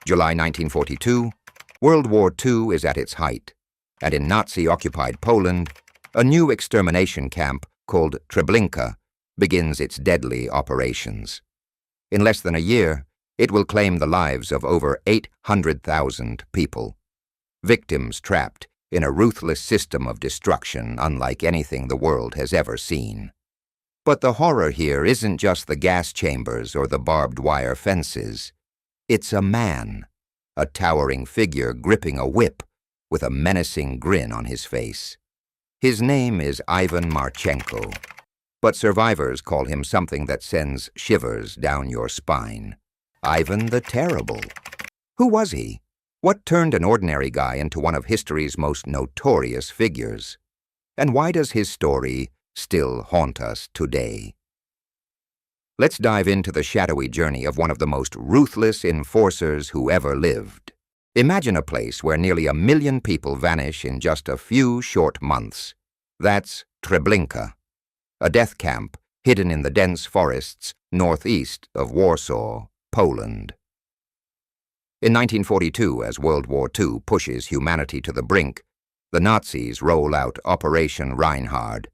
July 1942, World War II is at its height, and in Nazi-occupied Poland, a new extermination camp called Treblinka begins its deadly operations. In less than a year, it will claim the lives of over 800,000 people, victims trapped in a ruthless system of destruction unlike anything the world has ever seen. But the horror here isn't just the gas chambers or the barbed wire fences. It's a man, a towering figure gripping a whip with a menacing grin on his face. His name is Ivan Marchenko, but survivors call him something that sends shivers down your spine. Ivan the Terrible. Who was he? What turned an ordinary guy into one of history's most notorious figures? And why does his story still haunt us today? Let's dive into the shadowy journey of one of the most ruthless enforcers who ever lived. Imagine a place where nearly 1 million people vanish in just a few short months. That's Treblinka, a death camp hidden in the dense forests northeast of Warsaw, Poland. In 1942, as World War II pushes humanity to the brink, the Nazis roll out Operation Reinhard,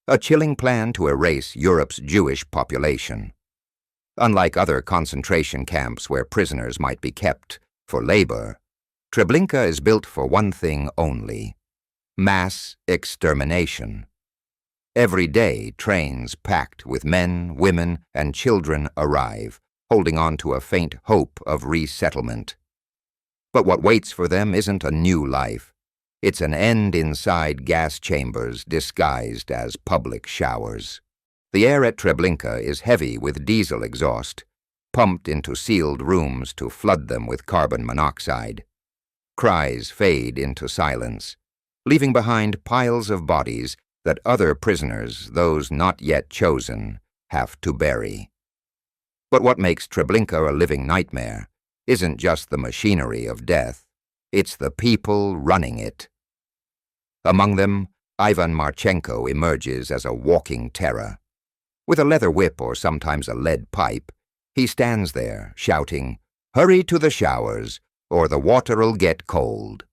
a chilling plan to erase Europe's Jewish population. Unlike other concentration camps where prisoners might be kept for labor, Treblinka is built for one thing only: mass extermination. Every day, trains packed with men, women, and children arrive, holding on to a faint hope of resettlement. But what waits for them isn't a new life. It's an end inside gas chambers disguised as public showers. The air at Treblinka is heavy with diesel exhaust, pumped into sealed rooms to flood them with carbon monoxide. Cries fade into silence, leaving behind piles of bodies that other prisoners, those not yet chosen, have to bury. But what makes Treblinka a living nightmare isn't just the machinery of death, it's the people running it. Among them, Ivan Marchenko emerges as a walking terror. With a leather whip or sometimes a lead pipe, he stands there shouting, "Hurry to the showers, or the water'll get cold."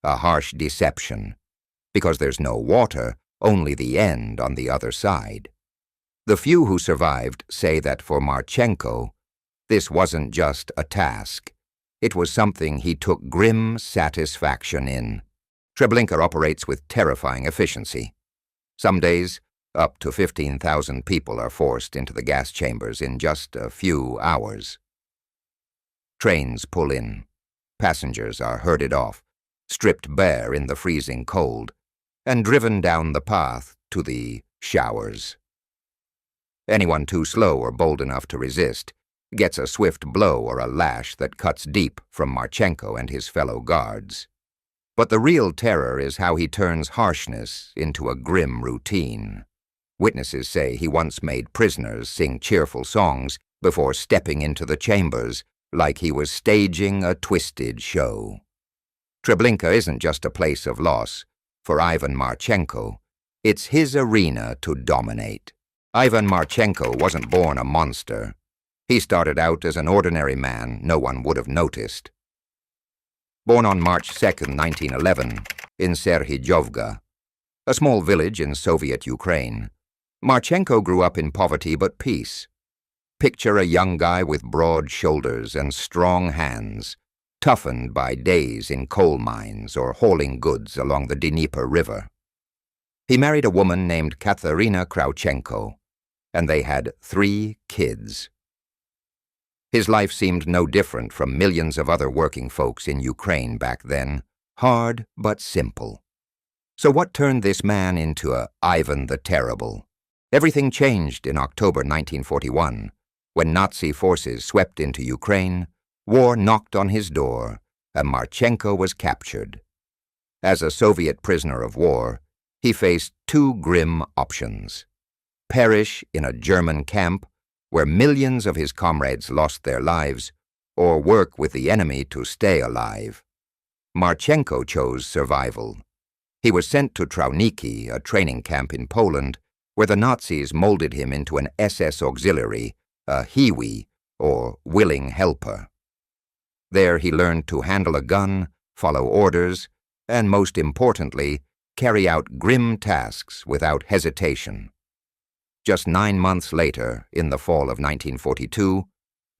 A harsh deception, because there's no water, only the end on the other side. The few who survived say that for Marchenko, this wasn't just a task. It was something he took grim satisfaction in. Treblinka operates with terrifying efficiency. Some days, up to 15,000 people are forced into the gas chambers in just a few hours. Trains pull in. Passengers are herded off, stripped bare in the freezing cold, and driven down the path to the showers. Anyone too slow or bold enough to resist gets a swift blow or a lash that cuts deep from Marchenko and his fellow guards. But the real terror is how he turns harshness into a grim routine. Witnesses say he once made prisoners sing cheerful songs before stepping into the chambers, like he was staging a twisted show. Treblinka isn't just a place of loss. For Ivan Marchenko, it's his arena to dominate. Ivan Marchenko wasn't born a monster. He started out as an ordinary man no one would have noticed. Born on March 2, 1911, in Serhijovka, a small village in Soviet Ukraine, Marchenko grew up in poverty but peace. Picture a young guy with broad shoulders and strong hands, toughened by days in coal mines or hauling goods along the Dnieper River. He married a woman named Katerina Krawchenko, and they had 3 kids. His life seemed no different from millions of other working folks in Ukraine back then, hard but simple. So what turned this man into a Ivan the Terrible? Everything changed in October 1941, when Nazi forces swept into Ukraine. War knocked on his door, and Marchenko was captured. As a Soviet prisoner of war, he faced 2 grim options: perish in a German camp where millions of his comrades lost their lives, or work with the enemy to stay alive. Marchenko chose survival. He was sent to Treblinka, a training camp in Poland, where the Nazis molded him into an SS auxiliary, a Hiwi, or willing helper. There he learned to handle a gun, follow orders, and most importantly, carry out grim tasks without hesitation. Just 9 months later, in the fall of 1942,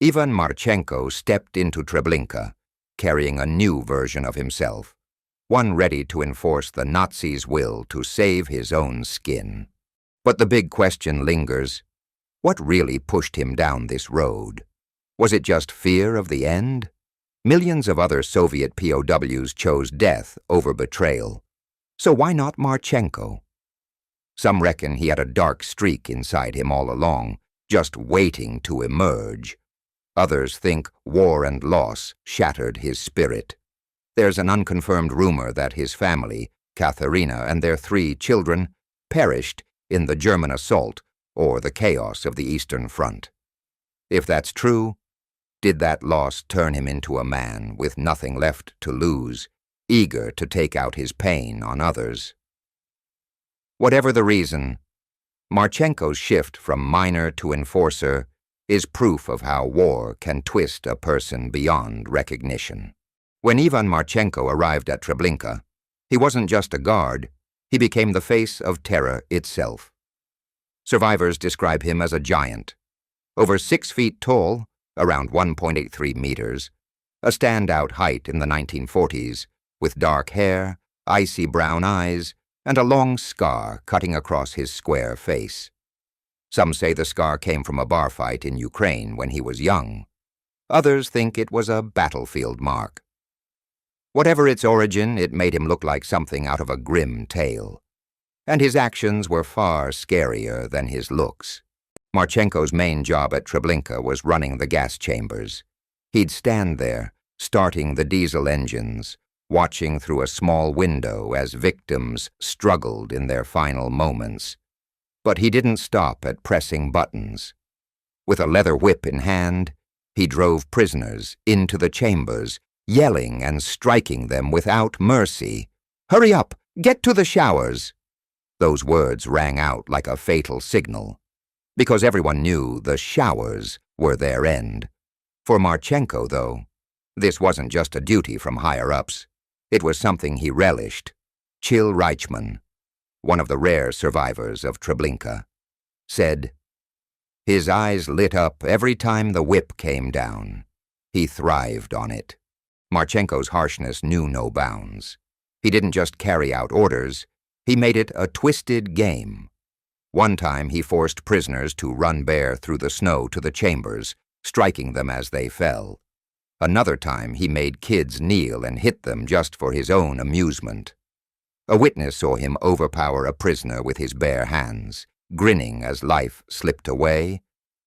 Ivan Marchenko stepped into Treblinka, carrying a new version of himself, one ready to enforce the Nazis' will to save his own skin. But the big question lingers: what really pushed him down this road? Was it just fear of the end? Millions of other Soviet POWs chose death over betrayal. So why not Marchenko? Some reckon he had a dark streak inside him all along, just waiting to emerge. Others think war and loss shattered his spirit. There's an unconfirmed rumor that his family, Katharina and their 3 children, perished in the German assault or the chaos of the Eastern Front. If that's true, did that loss turn him into a man with nothing left to lose, eager to take out his pain on others? Whatever the reason, Marchenko's shift from miner to enforcer is proof of how war can twist a person beyond recognition. When Ivan Marchenko arrived at Treblinka, he wasn't just a guard, he became the face of terror itself. Survivors describe him as a giant, over 6 feet tall, around 1.83 meters, a standout height in the 1940s, with dark hair, icy brown eyes, and a long scar cutting across his square face. Some say the scar came from a bar fight in Ukraine when he was young. Others think it was a battlefield mark. Whatever its origin, it made him look like something out of a grim tale. And his actions were far scarier than his looks. Marchenko's main job at Treblinka was running the gas chambers. He'd stand there, starting the diesel engines, watching through a small window as victims struggled in their final moments. But he didn't stop at pressing buttons. With a leather whip in hand, he drove prisoners into the chambers, yelling and striking them without mercy. "Hurry up! Get to the showers!" Those words rang out like a fatal signal, because everyone knew the showers were their end. For Marchenko, though, this wasn't just a duty from higher-ups. It was something he relished. Chill Reichman, one of the rare survivors of Treblinka, said, "His eyes lit up every time the whip came down. He thrived on it." Marchenko's harshness knew no bounds. He didn't just carry out orders, he made it a twisted game. One time he forced prisoners to run bare through the snow to the chambers, striking them as they fell. Another time he made kids kneel and hit them just for his own amusement. A witness saw him overpower a prisoner with his bare hands, grinning as life slipped away.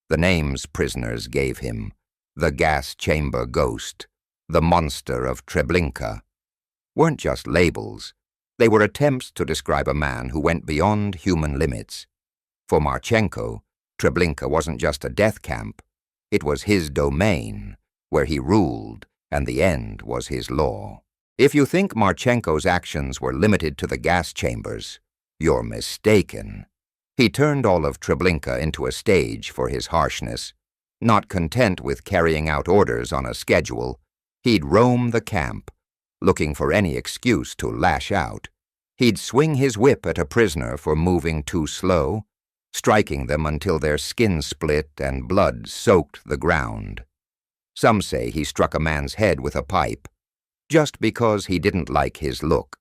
The names prisoners gave him: the gas chamber ghost, the monster of Treblinka, weren't just labels. They were attempts to describe a man who went beyond human limits. For Marchenko, Treblinka wasn't just a death camp. It was his domain, where he ruled, and the end was his law. If you think Marchenko's actions were limited to the gas chambers, you're mistaken. He turned all of Treblinka into a stage for his harshness. Not content with carrying out orders on a schedule, he'd roam the camp, looking for any excuse to lash out. He'd swing his whip at a prisoner for moving too slow, striking them until their skin split and blood soaked the ground. Some say he struck a man's head with a pipe, just because he didn't like his look.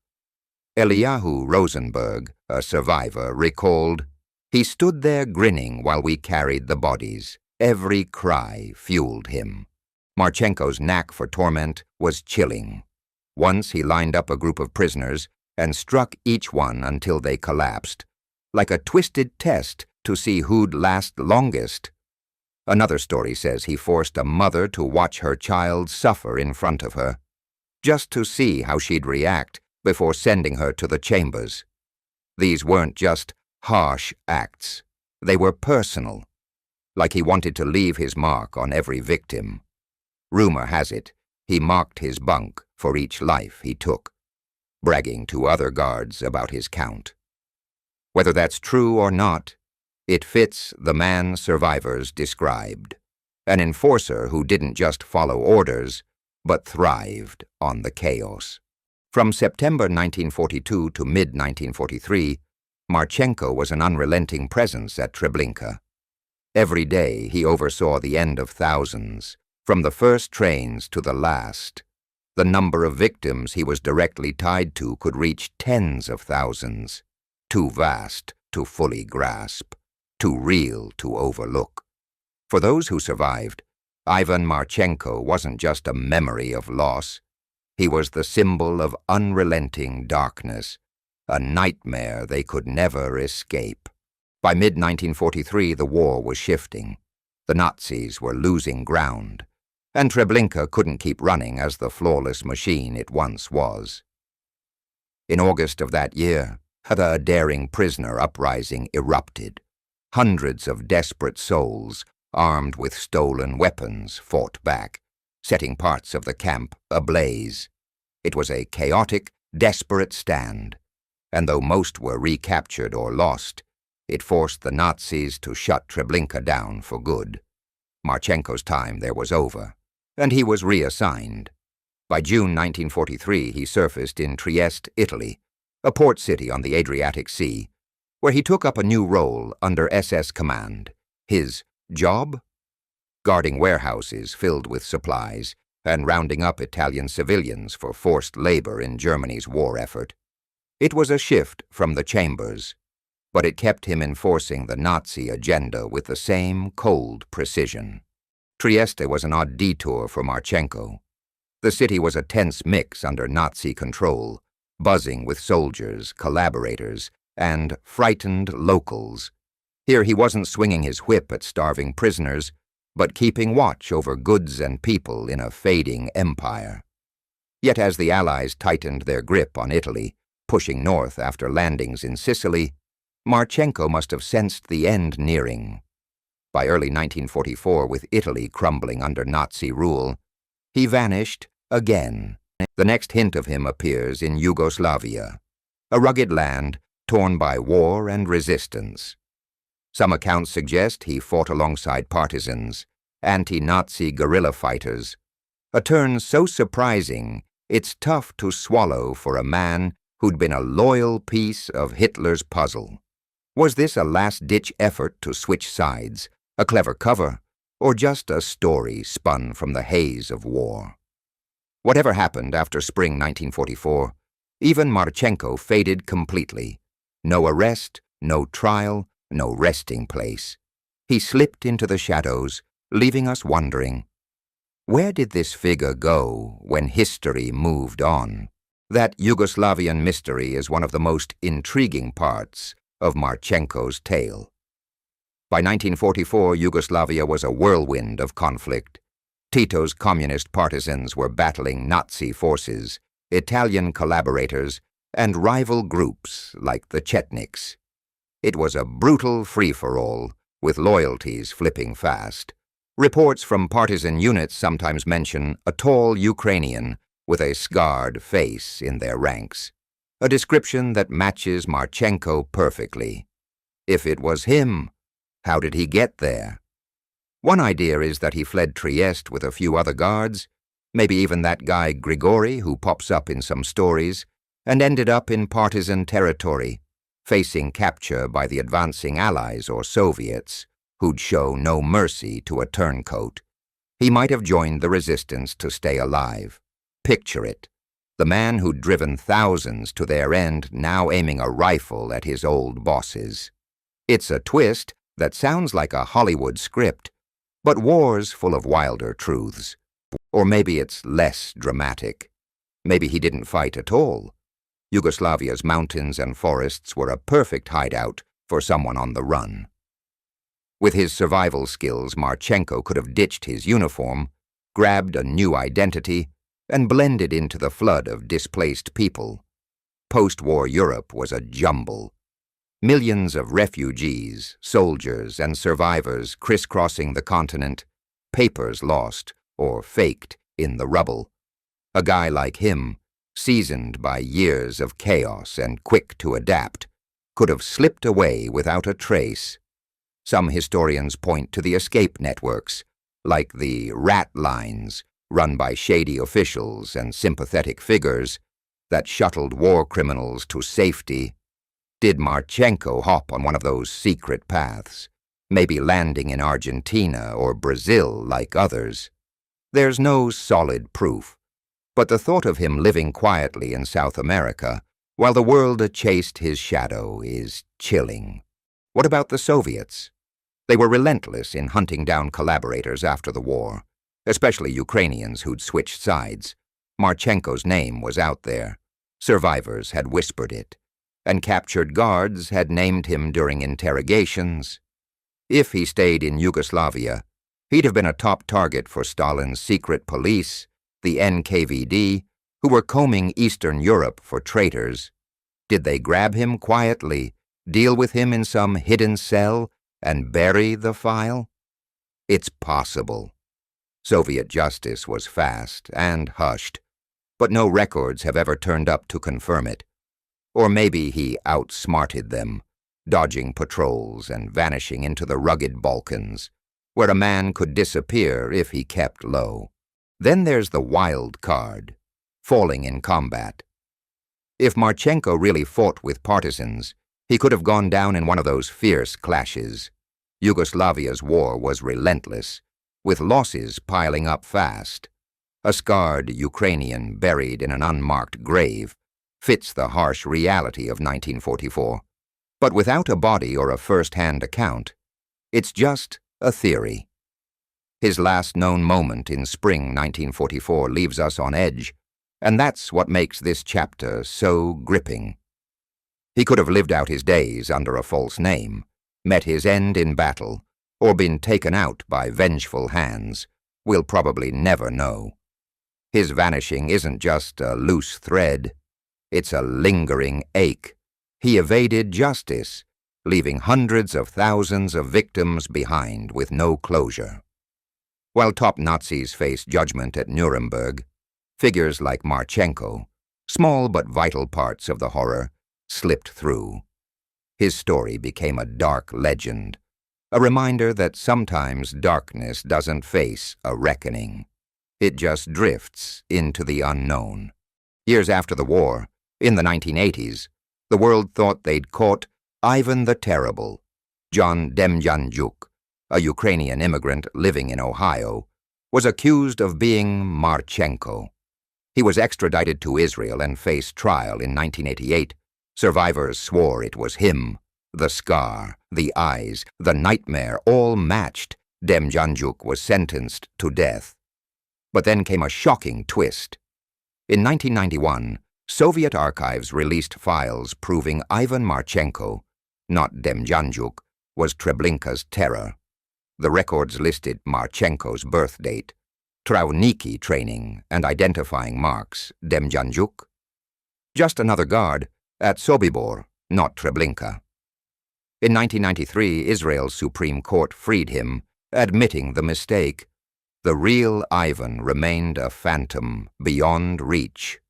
Eliyahu Rosenberg, a survivor, recalled, "He stood there grinning while we carried the bodies. Every cry fueled him." Marchenko's knack for torment was chilling. Once he lined up a group of prisoners and struck each one until they collapsed, like a twisted test to see who'd last longest. Another story says he forced a mother to watch her child suffer in front of her, just to see how she'd react before sending her to the chambers. These weren't just harsh acts. They were personal, like he wanted to leave his mark on every victim. Rumor has it, he marked his bunk for each life he took, bragging to other guards about his count. Whether that's true or not, it fits the man survivors described. An enforcer who didn't just follow orders, but thrived on the chaos. From September 1942 to mid-1943, Marchenko was an unrelenting presence at Treblinka. Every day he oversaw the end of thousands, from the first trains to the last. The number of victims he was directly tied to could reach tens of thousands, too vast to fully grasp, too real to overlook. For those who survived, Ivan Marchenko wasn't just a memory of loss. He was the symbol of unrelenting darkness, a nightmare they could never escape. By mid-1943, the war was shifting. The Nazis were losing ground, and Treblinka couldn't keep running as the flawless machine it once was. In August of that year, a daring prisoner uprising erupted. Hundreds of desperate souls, armed with stolen weapons, fought back, setting parts of the camp ablaze. It was a chaotic, desperate stand, and though most were recaptured or lost, it forced the Nazis to shut Treblinka down for good. Marchenko's time there was over, and he was reassigned. By June 1943, he surfaced in Trieste, Italy, a port city on the Adriatic Sea, where he took up a new role under SS command. His job? Guarding warehouses filled with supplies and rounding up Italian civilians for forced labor in Germany's war effort. It was a shift from the chambers, but it kept him enforcing the Nazi agenda with the same cold precision. Trieste was an odd detour for Marchenko. The city was a tense mix under Nazi control, buzzing with soldiers, collaborators, and frightened locals. Here he wasn't swinging his whip at starving prisoners, but keeping watch over goods and people in a fading empire. Yet as the Allies tightened their grip on Italy, pushing north after landings in Sicily, Marchenko must have sensed the end nearing. By early 1944, with Italy crumbling under Nazi rule, he vanished again. The next hint of him appears in Yugoslavia, a rugged land torn by war and resistance. Some accounts suggest he fought alongside partisans, anti-Nazi guerrilla fighters, a turn so surprising it's tough to swallow for a man who'd been a loyal piece of Hitler's puzzle. Was this a last-ditch effort to switch sides, a clever cover, or just a story spun from the haze of war? Whatever happened after spring 1944, Ivan Marchenko faded completely. No arrest, no trial, no resting place. He slipped into the shadows, leaving us wondering, where did this figure go when history moved on? That Yugoslavian mystery is one of the most intriguing parts of Marchenko's tale. By 1944, Yugoslavia was a whirlwind of conflict. Tito's communist partisans were battling Nazi forces, Italian collaborators, and rival groups like the Chetniks. It was a brutal free-for-all, with loyalties flipping fast. Reports from partisan units sometimes mention a tall Ukrainian with a scarred face in their ranks, a description that matches Marchenko perfectly. If it was him, how did he get there? One idea is that he fled Trieste with a few other guards, maybe even that guy Grigori who pops up in some stories, and ended up in partisan territory, facing capture by the advancing Allies or Soviets, who'd show no mercy to a turncoat. He might have joined the resistance to stay alive. Picture it. The man who'd driven thousands to their end now aiming a rifle at his old bosses. It's a twist that sounds like a Hollywood script, but war's full of wilder truths. Or maybe it's less dramatic. Maybe he didn't fight at all. Yugoslavia's mountains and forests were a perfect hideout for someone on the run. With his survival skills, Marchenko could have ditched his uniform, grabbed a new identity, and blended into the flood of displaced people. Post-war Europe was a jumble. Millions of refugees, soldiers, and survivors crisscrossing the continent, papers lost or faked in the rubble. A guy like him, seasoned by years of chaos and quick to adapt, could have slipped away without a trace. Some historians point to the escape networks, like the rat lines, run by shady officials and sympathetic figures, that shuttled war criminals to safety. Did Marchenko hop on one of those secret paths, maybe landing in Argentina or Brazil like others? There's no solid proof, but the thought of him living quietly in South America while the world chased his shadow is chilling. What about the Soviets? They were relentless in hunting down collaborators after the war, especially Ukrainians who'd switched sides. Marchenko's name was out there. Survivors had whispered it, and captured guards had named him during interrogations. If he stayed in Yugoslavia, he'd have been a top target for Stalin's secret police, the NKVD, who were combing Eastern Europe for traitors. Did they grab him quietly, deal with him in some hidden cell, and bury the file? It's possible. Soviet justice was fast and hushed, but no records have ever turned up to confirm it. Or maybe he outsmarted them, dodging patrols and vanishing into the rugged Balkans, where a man could disappear if he kept low. Then there's the wild card, falling in combat. If Marchenko really fought with partisans, he could have gone down in one of those fierce clashes. Yugoslavia's war was relentless, with losses piling up fast. A scarred Ukrainian buried in an unmarked grave fits the harsh reality of 1944. But without a body or a first-hand account, it's just a theory. His last known moment in spring 1944 leaves us on edge, and that's what makes this chapter so gripping. He could have lived out his days under a false name, met his end in battle, or been taken out by vengeful hands. We'll probably never know. His vanishing isn't just a loose thread. It's a lingering ache. He evaded justice, leaving hundreds of thousands of victims behind with no closure. While top Nazis faced judgment at Nuremberg, figures like Marchenko, small but vital parts of the horror, slipped through. His story became a dark legend, a reminder that sometimes darkness doesn't face a reckoning. It just drifts into the unknown. Years after the war, in the 1980s, the world thought they'd caught Ivan the Terrible. John Demjanjuk, a Ukrainian immigrant living in Ohio, was accused of being Marchenko. He was extradited to Israel and faced trial in 1988. Survivors swore it was him. The scar, the eyes, the nightmare all matched. Demjanjuk was sentenced to death. But then came a shocking twist. In 1991, Soviet archives released files proving Ivan Marchenko, not Demjanjuk, was Treblinka's terror. The records listed Marchenko's birth date, Trawniki training and identifying marks, Demjanjuk. Just another guard at Sobibor, not Treblinka. In 1993, Israel's Supreme Court freed him, admitting the mistake. The real Ivan remained a phantom beyond reach.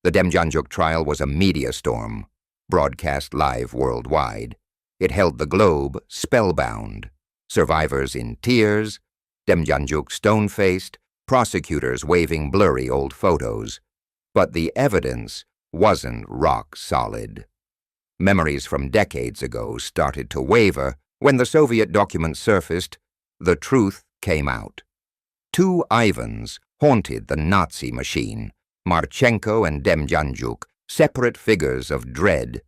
The Demjanjuk trial was a media storm, broadcast live worldwide. It held the globe spellbound. Survivors in tears, Demjanjuk stone-faced, prosecutors waving blurry old photos. But the evidence wasn't rock solid. Memories from decades ago started to waver. When the Soviet documents surfaced, the truth came out. Two Ivans haunted the Nazi machine, Marchenko and Demjanjuk, separate figures of dread.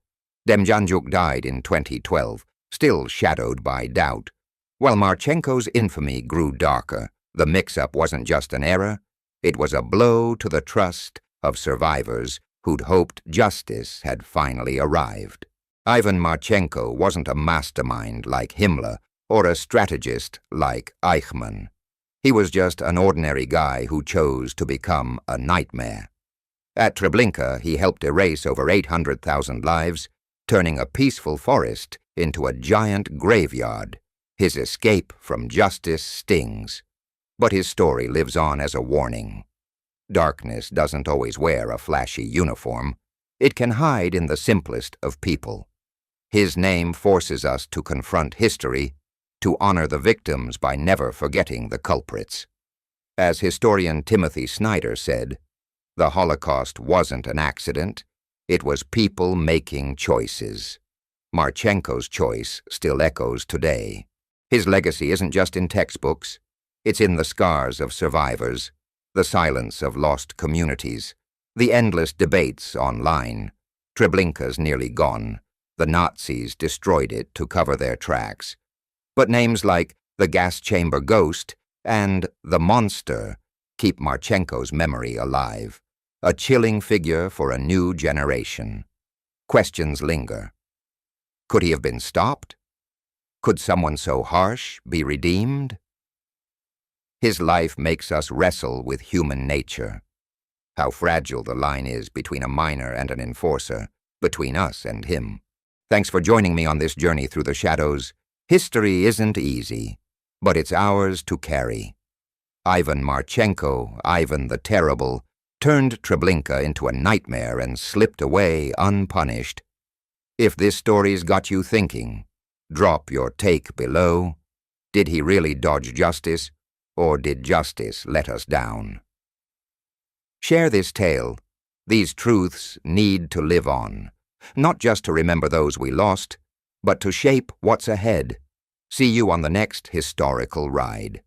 Demjanjuk died in 2012, still shadowed by doubt. While Marchenko's infamy grew darker, the mix-up wasn't just an error, it was a blow to the trust of survivors who'd hoped justice had finally arrived. Ivan Marchenko wasn't a mastermind like Himmler or a strategist like Eichmann. He was just an ordinary guy who chose to become a nightmare. At Treblinka, he helped erase over 800,000 lives, turning a peaceful forest into a giant graveyard. His escape from justice stings, but his story lives on as a warning. Darkness doesn't always wear a flashy uniform. It can hide in the simplest of people. His name forces us to confront history, to honor the victims by never forgetting the culprits. As historian Timothy Snyder said, the Holocaust wasn't an accident, it was people making choices. Marchenko's choice still echoes today. His legacy isn't just in textbooks, it's in the scars of survivors, the silence of lost communities, the endless debates online. Treblinka's nearly gone. The Nazis destroyed it to cover their tracks. But names like the gas chamber ghost and the monster keep Marchenko's memory alive, a chilling figure for a new generation. Questions linger. Could he have been stopped? Could someone so harsh be redeemed? His life makes us wrestle with human nature. How fragile the line is between a miner and an enforcer, between us and him. Thanks for joining me on this journey through the shadows. History isn't easy, but it's ours to carry. Ivan Marchenko, Ivan the Terrible, turned Treblinka into a nightmare and slipped away unpunished. If this story's got you thinking, drop your take below. Did he really dodge justice, or did justice let us down? Share this tale. These truths need to live on, not just to remember those we lost, but to shape what's ahead. See you on the next historical ride.